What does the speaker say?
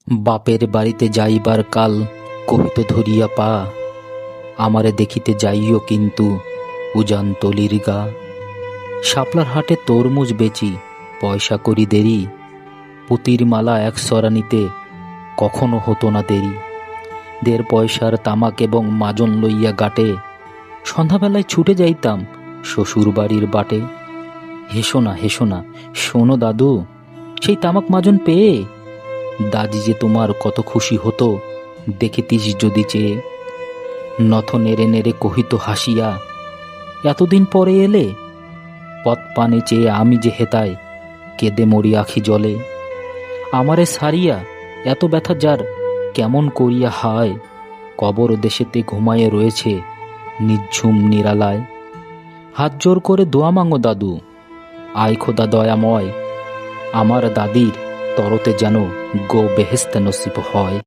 বাপের বাড়িতে যাইবার কাল কহিত ধরিয়া পা, আমারে দেখিতে যাইও কিন্তু উজান তলির গা। শাপলার হাটে তরমুজ বেচি, পয়সা করি দেরি, পুতির মালা এক সরানিতে কখনো হতো না দেরি। 1.5 পয়সার তামাক এবং মাজন লইয়া গাটে, সন্ধ্যাবেলায় ছুটে যাইতাম শ্বশুর বাড়ির বাটে। হেসো না, শোনো দাদু, সেই তামাক মাজন পেয়ে দাদি যে তোমার কত খুশি হতো দেখিতিস যদি চেয়ে। নথ নেড়ে নেড়ে কহিত হাসিয়া, এতদিন পরে এলে। পথ পানে চেয়ে আমি যে হেতায় কেঁদে মরি আখি জলে। আমারে সারিয়া এত ব্যথা যার কেমন করিয়া হায়, কবর দেশেতে ঘুমায়ে রয়েছে নিঝুম নিরালায়। হাত জোর করে দোয়া মাঙো দাদু, আয় খোদা দয়াময়, আমার দাদির তরতে যেন গো বেহেস্তে নসিব হয়।